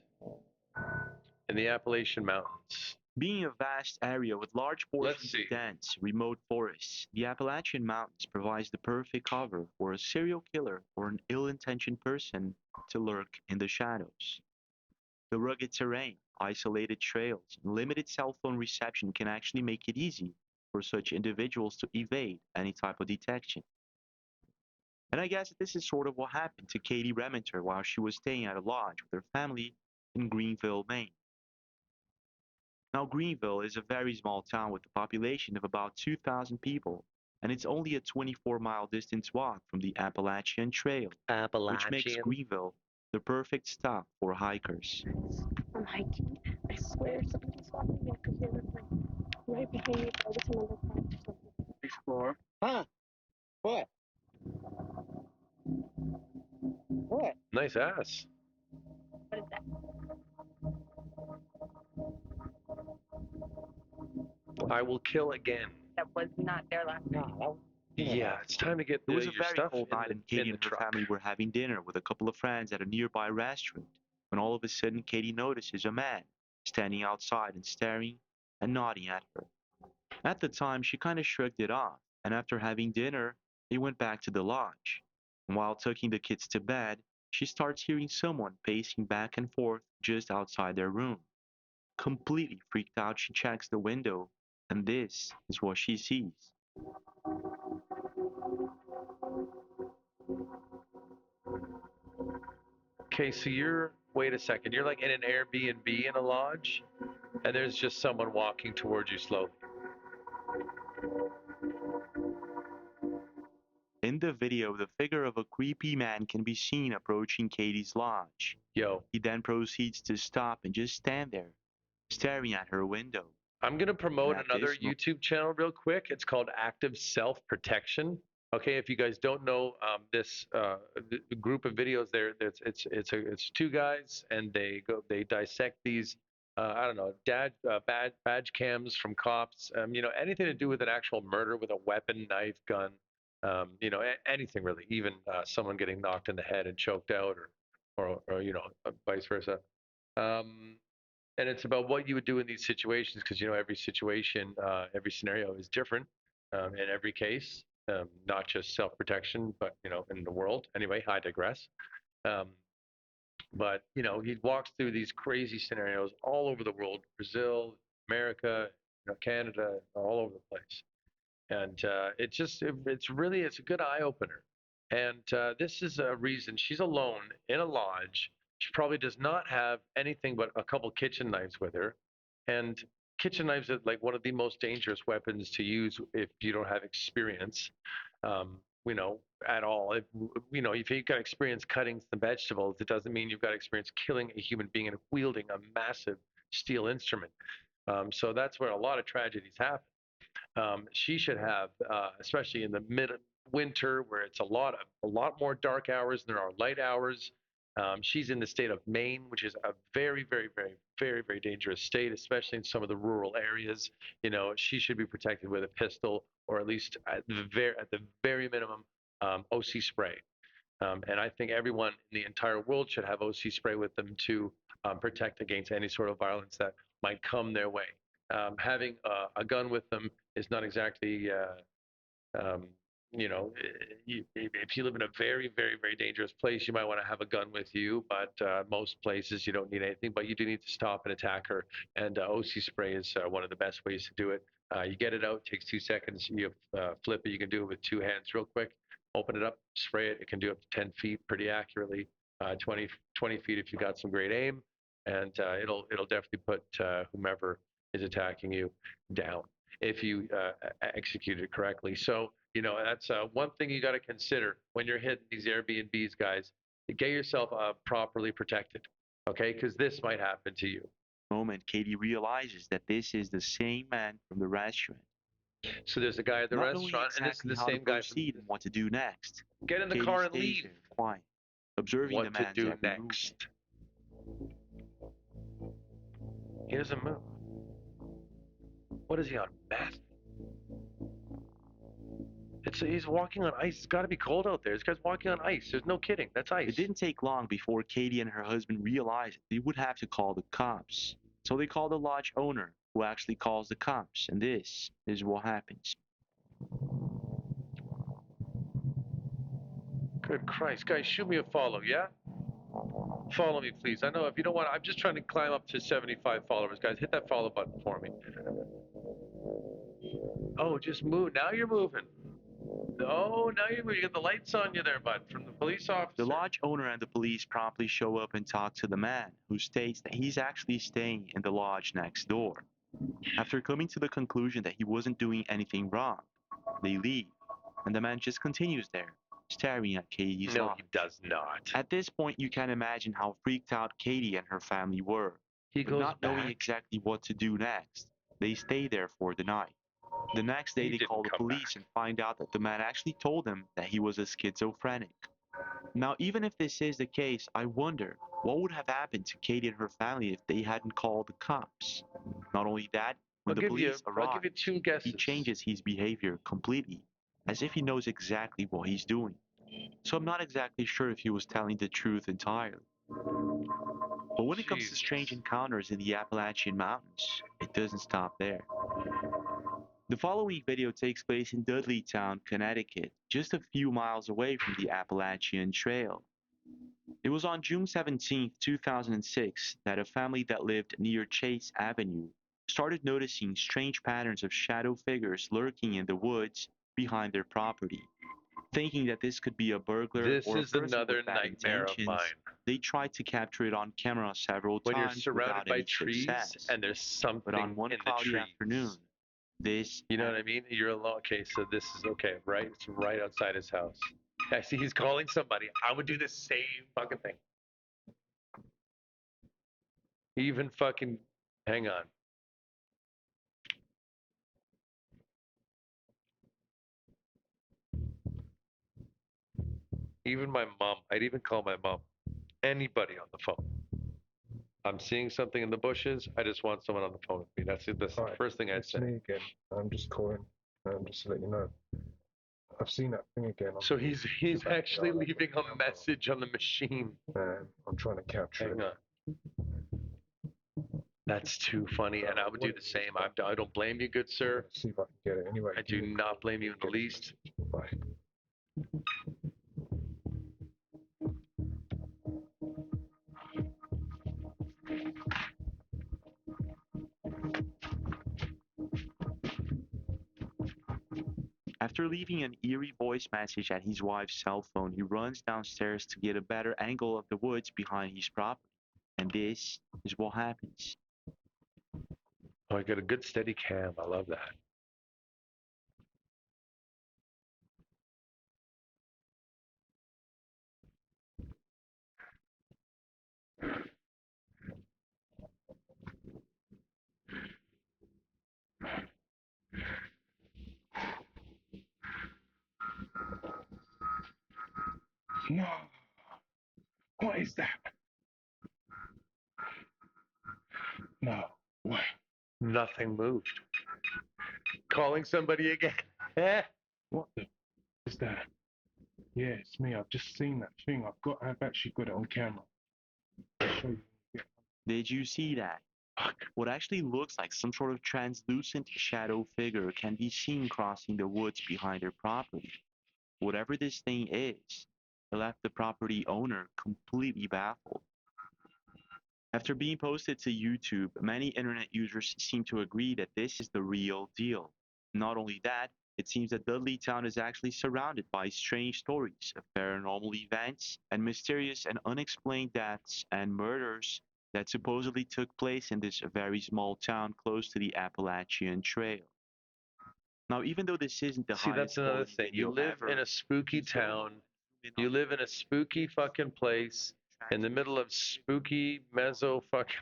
in the Appalachian Mountains. Being a vast area with large portions see. of dense, remote forests, the Appalachian Mountains provides the perfect cover for a serial killer or an ill-intentioned person to lurk in the shadows. The rugged terrain, isolated trails, and limited cell phone reception can actually make it easy for such individuals to evade any type of detection. And I guess this is sort of what happened to Katie Rementer while she was staying at a lodge with her family in Greenville, Maine. Now, Greenville is a very small town with a population of about 2,000 people, and it's only a 24-mile distance walk from the Appalachian Trail, which makes Greenville the perfect stop for hikers. I'm hiking. I swear somebody's following me. I could hear them like right behind me. But I was in another car or something. Explore. Huh? What? What? Nice ass. What is that? I will kill again. That was not there last night. No, Yeah, it's time to get It was a your very stuff cold night, and Katie in the and her truck. family were having dinner with a couple of friends at a nearby restaurant when all of a sudden Katie notices a man standing outside and staring and nodding at her. At the time, she kind of shrugged it off, and after having dinner, they went back to the lodge. And while tucking the kids to bed, she starts hearing someone pacing back and forth just outside their room. Completely freaked out, she checks the window, and this is what she sees. Okay, so wait a second, you're like in an Airbnb in a lodge, and there's just someone walking towards you slowly. In the video, the figure of a creepy man can be seen approaching Katie's lodge. Yo. He then proceeds to stop and just stand there, staring at her window. I'm going to promote At another this mo- YouTube channel real quick. It's called Active Self-Protection. Okay, if you guys don't know this the group of videos there, it's two guys, and they dissect these I don't know badge cams from cops, anything to do with an actual murder with a weapon, knife, gun, anything really, even someone getting knocked in the head and choked out, or vice versa. And it's about what you would do in these situations, because every situation, every scenario is different in every case, not just self-protection, but in the world. Anyway, I digress. But he walks through these crazy scenarios all over the world: Brazil, America, Canada, all over the place. And it's a good eye opener. And this is a reason she's alone in a lodge. She probably does not have anything but a couple kitchen knives with her. And kitchen knives are like one of the most dangerous weapons to use if you don't have experience, at all. If you've got experience cutting some vegetables, it doesn't mean you've got experience killing a human being and wielding a massive steel instrument. So that's where a lot of tragedies happen. She should have, especially in the mid-winter where it's a lot more dark hours than there are light hours. She's in the state of Maine, which is a very, very, very, very, very dangerous state, especially in some of the rural areas. She should be protected with a pistol, or at least at the very minimum, OC spray. And I think everyone in the entire world should have OC spray with them to protect against any sort of violence that might come their way. Having a gun with them is not exactly, if you live in a very, very, very dangerous place, you might want to have a gun with you. But most places you don't need anything, but you do need to stop and attack her. And OC spray is one of the best ways to do it. You get it out, takes 2 seconds. You flip it. You can do it with 2 hands real quick. Open it up, spray it. It can do up to 10 feet pretty accurately. 20 feet if you got some great aim, and it'll definitely put whomever is attacking you down if you execute it correctly. So that's one thing you got to consider when you're hitting these Airbnbs, guys. Get yourself properly protected, okay? Because this might happen to you. Moment, Katie realizes that this is the same man from the restaurant. So there's a guy at the Not knowing restaurant, and this is exactly the how to same guy. proceed and what to do next. Get in the Katie car and stays leave. there, quiet, observing What the to man's do every next? movement. He doesn't move. What is he on, meth? He's walking on ice. It's got to be cold out there. This guy's walking on ice. There's no kidding. That's ice. It didn't take long before Katie and her husband realized they would have to call the cops. So they call the lodge owner, who actually calls the cops, and this is what happens. Good Christ, guys, shoot me a follow, yeah? Follow me, please. I know if you don't want, I'm just trying to climb up to 75 followers, guys. Hit that follow button for me. Oh, just move. Now you're moving. Oh, now you're moving. You got the lights on you there, bud, from the police officer. The lodge owner and the police promptly show up and talk to the man, who states that he's actually staying in the lodge next door. After coming to the conclusion that he wasn't doing anything wrong, they leave, and the man just continues there, staring at Katie's No, lodge. he does not. At this point, you can imagine how freaked out Katie and her family were. He But goes not knowing back? exactly what to do next, they stay there for the night. The next day, He they didn't call the come police back. and find out that the man actually told them that he was a schizophrenic. Now, even if this is the case, I wonder what would have happened to Katie and her family if they hadn't called the cops. Not only that, when the police I'll arrive, give you 2 guesses. he changes his behavior completely, as if he knows exactly what he's doing. So I'm not exactly sure if he was telling the truth entirely. But when it comes to Jesus. strange encounters in the Appalachian Mountains, it doesn't stop there. The following video takes place in Dudleytown, Connecticut, just a few miles away from the Appalachian Trail. It was on June 17, 2006, that a family that lived near Chase Avenue started noticing strange patterns of shadow figures lurking in the woods behind their property. Thinking that this could be a burglar This or a is person another with bad nightmare of intentions, mine. they tried to capture it on camera several When you're times surrounded without by any trees success. and there's something But on one in the cloudy trees. afternoon, this You know what I mean? You're alone. Okay, so this is okay, right? It's right outside his house. I see he's calling somebody. I would do the same fucking thing. Even fucking, hang on. Even my mom, I'd even call my mom. Anybody on the phone. I'm seeing something in the bushes. I just want someone on the phone with me. That's it. That's the first thing I'd It's say. me again. I'm just calling. Just to let you know. I've seen that thing again. So he's actually leaving a message on the machine. I'm trying to capture Hang it. on. That's too funny, and I would do the same. I don't blame you, good sir. See if I can get it anyway. I do not blame you in the least. Bye. After leaving an eerie voice message at his wife's cell phone, he runs downstairs to get a better angle of the woods behind his property. And this is what happens. Oh, I got a good steady cam. I love that. No. What is that? No. What? Nothing moved. Calling somebody again. What the is that? Yeah, it's me. I've just seen that thing. I've actually got it on camera. I'll show you. Yeah. Did you see that? What actually looks like some sort of translucent shadow figure can be seen crossing the woods behind their property. Whatever this thing is, it left the property owner completely baffled. After being posted to YouTube, many internet users seem to agree that this is the real deal. Not only that, it seems that Dudleytown is actually surrounded by strange stories of paranormal events and mysterious and unexplained deaths and murders that supposedly took place in this very small town close to the Appalachian Trail. Now, even though this isn't the See, that's another highest thing. You video live ever, in a spooky town. You live in a spooky fucking place in the middle of spooky mezzo fucking.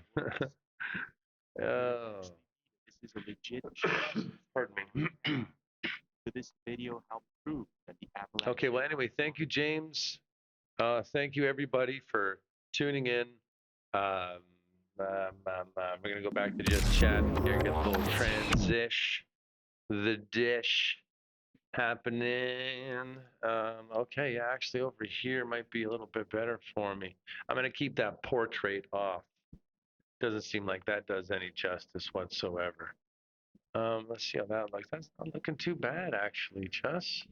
Oh. This is a legit show. Pardon me. So this video helped prove that the Appalachian. Okay, well, anyway, thank you, James. Thank you, everybody, for tuning in. We're going to go back to just chatting here, get a little transition. The dish happening. Okay, yeah, actually, over here might be a little bit better for me. I'm going to keep that portrait off. Doesn't seem like that does any justice whatsoever. Let's see how that looks. That's not looking too bad, actually, Jess.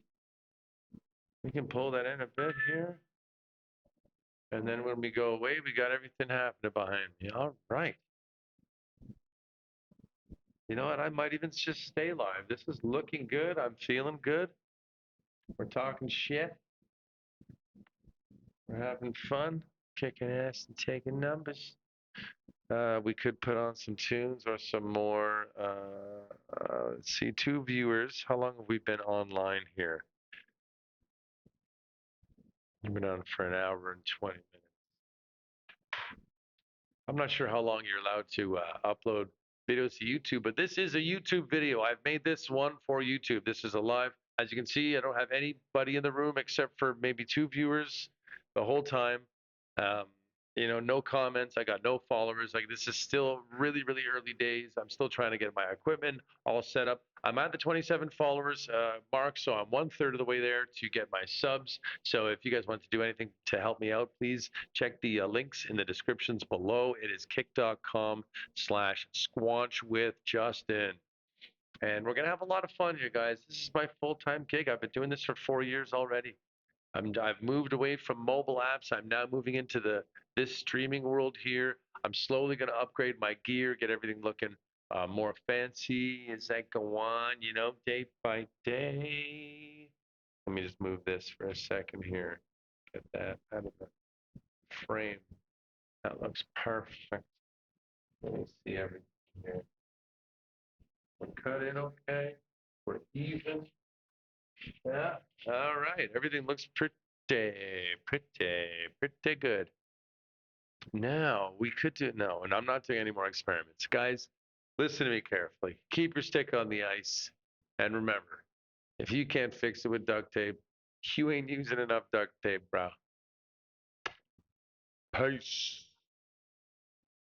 We can pull that in a bit here. And then when we go away, we got everything happening behind me. All right. You know what? I might even just stay live. This is looking good. I'm feeling good. We're talking shit. We're having fun, kicking ass and taking numbers. We could put on some tunes or some more. Let's see, 2 viewers. How long have we been online here? We've been on for an hour and 20 minutes. I'm not sure how long you're allowed to upload videos to YouTube, but this is a YouTube video. I've made this one for YouTube. This is a live. As you can see, I don't have anybody in the room except for maybe 2 viewers the whole time. no comments. I got no followers. Like, this is still really, really early days. I'm still trying to get my equipment all set up. I'm at the 27 followers mark, so I'm 1/3 of the way there to get my subs. So if you guys want to do anything to help me out, please check the links in the descriptions below. It is kick.com/SquanchWithJustin. And we're going to have a lot of fun here, guys. This is my full-time gig. I've been doing this for 4 years already. I've moved away from mobile apps. I'm now moving into this streaming world here. I'm slowly going to upgrade my gear, get everything looking more fancy as I go on, day by day. Let me just move this for a second here. Get that out of the frame. That looks perfect. Let me see everything here. We're cut in okay. We're even. Yeah. All right. Everything looks pretty good. Now we could do no, and I'm not doing any more experiments. Guys, listen to me carefully. Keep your stick on the ice. And remember, if you can't fix it with duct tape, you ain't using enough duct tape, bro. Peace.